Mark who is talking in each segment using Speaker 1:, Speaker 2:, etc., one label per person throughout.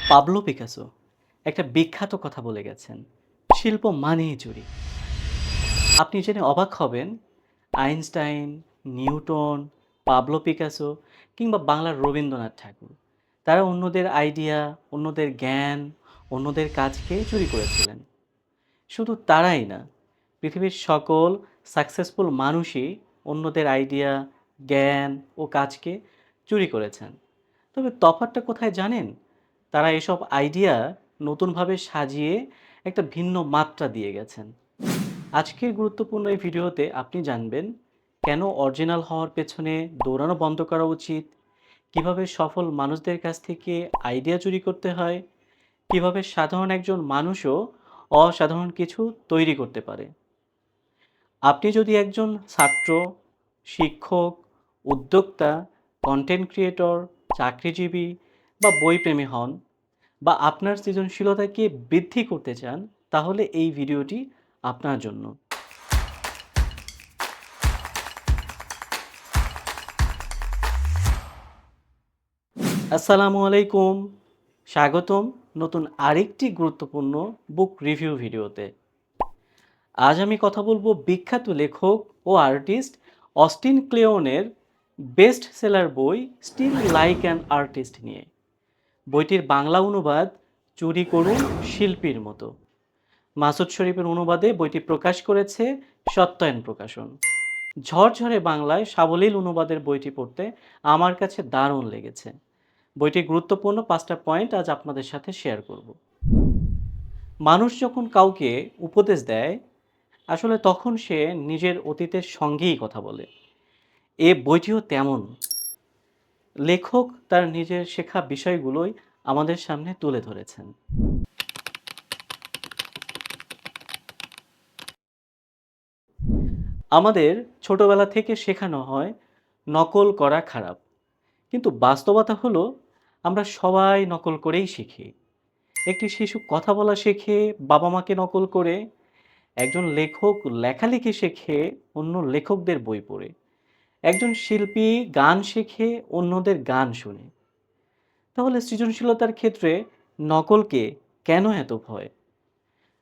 Speaker 1: Pablo Picasso একটা বিখ্যাত কথা বলে গেছেন, শিল্প মানেই চুরি। আপনি জেনে অবাক হবেন, আইনস্টাইন, নিউটন, পাবলো পিকাসো কিংবা বাংলার রবীন্দ্রনাথ ঠাকুর, তারা অন্যদের আইডিয়া, অন্যদের জ্ঞান, অন্যদের কাজকে চুরি করেছিলেন। শুধু তারাই না, পৃথিবীর সকল সাকসেসফুল মানুষই অন্যদের আইডিয়া, জ্ঞান ও কাজকে চুরি করেছেন। তবে তফাৎটা কোথায় জানেন? তারা এসব আইডিয়া নতুনভাবে সাজিয়ে একটা ভিন্ন মাত্রা দিয়ে গেছেন। আজকের গুরুত্বপূর্ণ এই ভিডিওতে আপনি জানবেন কেন অরিজিনাল হওয়ার পেছনে দৌড়ানো বন্ধ করা উচিত, কিভাবে সফল মানুষদের কাছ থেকে আইডিয়া চুরি করতে হয়, কিভাবে সাধারণ একজন মানুষও অসাধারণ কিছু তৈরি করতে পারে। আপনি যদি একজন ছাত্র, শিক্ষক, উদ্যোক্তা, কন্টেন্ট ক্রিয়েটর, চাকরিজীবী বা বইপ্রেমী হন, বা আপনার সৃজনশীলতাকে বৃদ্ধি করতে চান, তাহলে এই ভিডিওটি আপনার জন্য। আসসালামু আলাইকুম, স্বাগতম নতুন আরেকটি গুরুত্বপূর্ণ বুক রিভিউ ভিডিওতে। আজ আমি কথা বলবো বিখ্যাত লেখক ও আর্টিস্ট অস্টিন ক্লেওনের বেস্ট সেলার বই স্টিল লাইক অ্যান আর্টিস্ট নিয়ে। বইটির বাংলা অনুবাদ চুরি করুন শিল্পীর মতো। মাসুদ শরীফের অনুবাদে বইটি প্রকাশ করেছে সত্যায়ন প্রকাশন। ঝরঝরে বাংলায় সাবলীল অনুবাদের বইটি পড়তে আমার কাছে দারুণ লেগেছে। বইটির গুরুত্বপূর্ণ 5টা পয়েন্ট আজ আপনাদের সাথে শেয়ার করব। মানুষ যখন কাউকে উপদেশ দেয়, আসলে তখন সে নিজের অতীতের সঙ্গেই কথা বলে। এ বইটিও তেমন। লেখক তার নিজের শেখা বিষয়গুলোই আমাদের সামনে তুলে ধরেছেন। আমাদের ছোটবেলা থেকে শেখানো হয় নকল করা খারাপ, কিন্তু বাস্তবতা হলো আমরা সবাই নকল করেই শিখি। একটি শিশু কথা বলা শেখে বাবা মাকে নকল করে, একজন লেখক লেখালেখি শেখে অন্য লেখকদের বই পড়ে, একজন শিল্পী গান শেখে অন্যদের গান শুনে। তাহলে সৃজনশীলতার ক্ষেত্রে নকলকে কেন এত ভয়?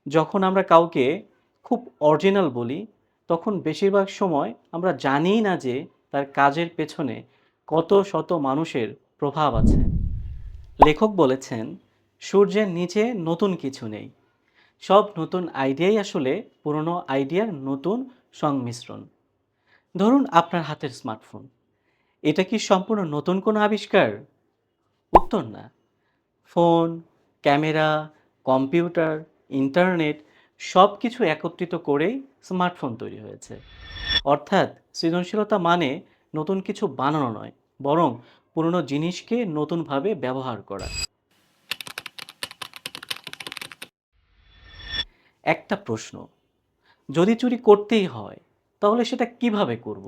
Speaker 1: যখন আমরা কাউকে খুব অরিজিনাল বলি, তখন বেশিরভাগ সময় আমরা জানিই না যে তার কাজের পেছনে কত শত মানুষের প্রভাব আছে। লেখক বলেছেন, সূর্যের নিচে নতুন কিছু নেই, সব নতুন আইডিয়াই আসলে পুরনো আইডিয়ার নতুন সংমিশ্রণ। ধরুন আপনার হাতের স্মার্টফোন, এটা কি সম্পূর্ণ নতুন কোনো আবিষ্কার? উত্তর না। ফোন, ক্যামেরা, কম্পিউটার, ইন্টারনেট সব কিছু একত্রিত করেই স্মার্টফোন তৈরি হয়েছে। অর্থাৎ সৃজনশীলতা মানে নতুন কিছু বানানো নয়, বরং পুরনো জিনিসকে নতুনভাবে ব্যবহার করা। একটা প্রশ্ন, যদি চুরি করতেই হয়, তাহলে সেটা কিভাবে করব?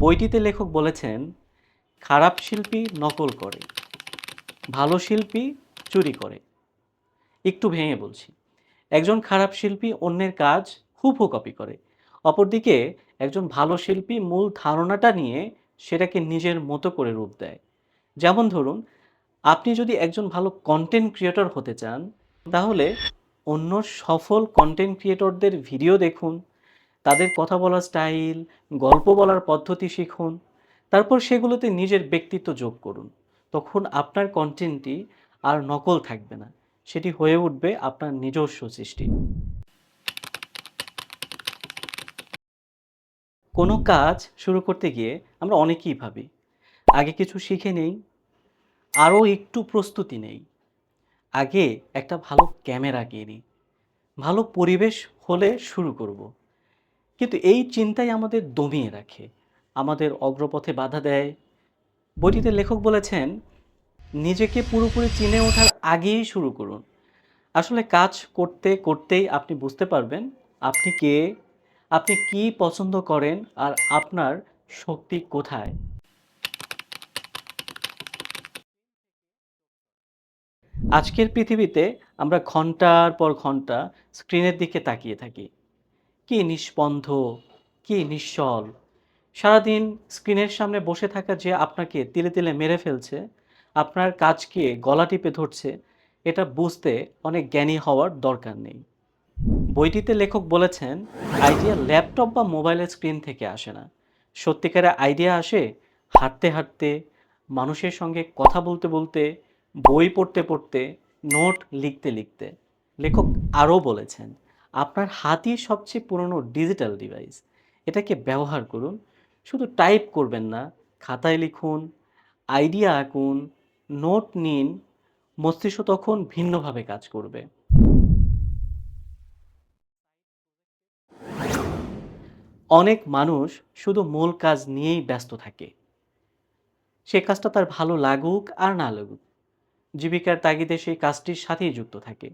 Speaker 1: বইটিতে লেখক বলেছেন, খারাপ শিল্পী নকল করে, ভালো শিল্পী চুরি করে। একটু ভেঙে বলছি, একজন খারাপ শিল্পী অন্যের কাজ হুবহু কপি করে, অপরদিকে একজন ভালো শিল্পী মূল ধারণাটা নিয়ে সেটাকে নিজের মতো করে রূপ দেয়। যেমন ধরুন, আপনি যদি একজন ভালো কন্টেন্ট ক্রিয়েটর হতে চান, তাহলে অন্য সফল কন্টেন্ট ক্রিয়েটরদের ভিডিও দেখুন, তাদের কথা বলার স্টাইল, গল্প বলার পদ্ধতি শিখুন, তারপর সেগুলোতে নিজের ব্যক্তিত্ব যোগ করুন। তখন আপনার কন্টেন্টটি আর নকল থাকবে না, সেটি হয়ে উঠবে আপনার নিজস্ব সৃষ্টি। কোনো কাজ শুরু করতে গিয়ে আমরা অনেকেই ভাবি, আগে কিছু শিখে নেই, আরও একটু প্রস্তুতি নেই, আগে একটা ভালো ক্যামেরা কিনি, ভালো পরিবেশ হলে শুরু করব। কিন্তু এই চিন্তাই আমাদের দমিয়ে রাখে, আমাদের অগ্রপথে বাধা দেয়। বইটিতে লেখক বলেছেন, নিজেকে পুরোপুরি চিনে ওঠার আগেই শুরু করুন। আসলে কাজ করতে করতেই আপনি বুঝতে পারবেন আপনি কে, আপনি কি পছন্দ করেন, আর আপনার শক্তি কোথায়। আজকের পৃথিবীতে আমরা ঘন্টার পর ঘন্টা স্ক্রিনের দিকে তাকিয়ে থাকি। কি নিস্পন্দ, কি নিশ্চল। সারাদিন স্ক্রিনের সামনে বসে থাকা যে আপনাকে তিলে তিলে মেরে ফেলছে, আপনার কাজকে গলা টিপে ধরছে, এটা বুঝতে অনেক জ্ঞানী হওয়ার দরকার নেই। বইটিতে লেখক বলেছেন, আইডিয়া ল্যাপটপ বা মোবাইলের স্ক্রিন থেকে আসে না। সত্যিকারের আইডিয়া আসে হাঁটতে হাঁটতে, মানুষের সঙ্গে কথা বলতে বলতে, বই পড়তে পড়তে, নোট লিখতে লিখতে। লেখক আরও বলেছেন, আপনার হাতই সবচেয়ে পুরনো ডিজিটাল ডিভাইস। এটাকে ব্যবহার করুন। শুধু টাইপ করবেন না, খাতায় লিখুন, আইডিয়া আঁকুন, নোট নিন। মস্তিষ্ক তখন ভিন্নভাবে কাজ করবে। অনেক মানুষ শুধু মূল কাজ নিয়েই ব্যস্ত থাকে। সে কাজটা তার ভালো লাগুক আর না লাগুক, জীবিকার তাগিদে সেই কাজটির সাথেই যুক্ত থাকে।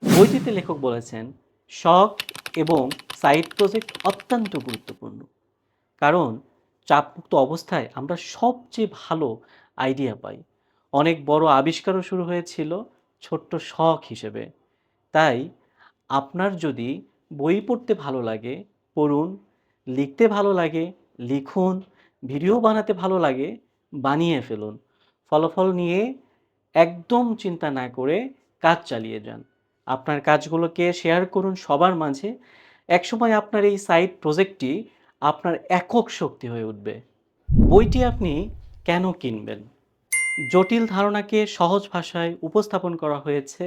Speaker 1: বইটিতে লেখক বলেছেন, শখ এবং সাইড প্রজেক্ট অত্যন্ত গুরুত্বপূর্ণ। কারণ চাপমুক্ত অবস্থায় আমরা সবচেয়ে ভালো আইডিয়া পাই। অনেক বড় আবিষ্কারও শুরু হয়েছিল ছোট্ট শখ হিসেবে। তাই আপনার যদি বই পড়তে ভালো লাগে, পড়ুন, লিখতে ভালো লাগে, লিখুন, ভিডিও বানাতে ভালো লাগে, বানিয়ে ফেলুন। ফলাফল নিয়ে একদম চিন্তা না করে কাজ চালিয়ে যান। আপনার কাজগুলোকে শেয়ার করুন সবার মাঝে। একসময় আপনার এই সাইড প্রজেক্টটি আপনার একক শক্তি হয়ে উঠবে। বইটি আপনি কেন কিনবেন? জটিল ধারণাকে সহজ ভাষায় উপস্থাপন করা হয়েছে,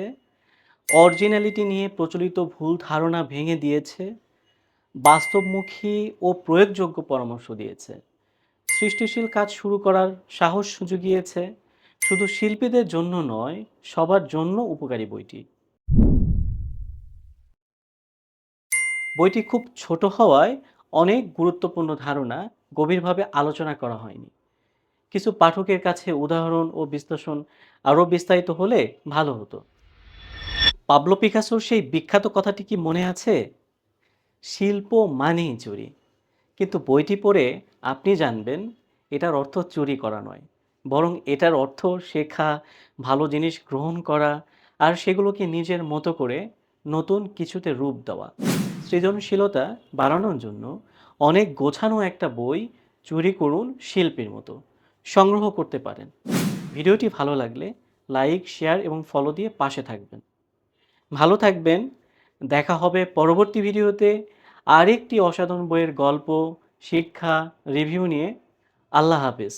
Speaker 1: অরিজিনালিটি নিয়ে প্রচলিত ভুল ধারণা ভেঙে দিয়েছে, বাস্তবমুখী ও প্রয়োগযোগ্য পরামর্শ দিয়েছে, সৃষ্টিশীল কাজ শুরু করার সাহস জুগিয়েছে। শুধু শিল্পীদের জন্য নয়, সবার জন্য উপকারী বইটি। বইটি খুব ছোট হওয়ায় অনেক গুরুত্বপূর্ণ ধারণা গভীরভাবে আলোচনা করা হয়নি। কিছু পাঠকের কাছে উদাহরণ ও বিশ্লেষণ আরও বিস্তারিত হলে ভালো হতো। পাবলো পিকাসোর সেই বিখ্যাত কথাটি কি মনে আছে? শিল্প মানেই চুরি। কিন্তু বইটি পড়ে আপনি জানবেন, এটার অর্থ চুরি করা নয়, বরং এটার অর্থ শেখা, ভালো জিনিস গ্রহণ করা আর সেগুলোকে নিজের মতো করে নতুন কিছুতে রূপ দেওয়া। সৃজনশীলতা বাড়ানোর জন্য অনেক গোছানো একটা বই চুরি করুন শিল্পীর মতো সংগ্রহ করতে পারেন। ভিডিওটি ভালো লাগলে লাইক, শেয়ার এবং ফলো দিয়ে পাশে থাকবেন। ভালো থাকবেন। দেখা হবে পরবর্তী ভিডিওতে আরেকটি অসাধারণ বইয়ের গল্প, শিক্ষা, রিভিউ নিয়ে। আল্লাহ হাফেজ।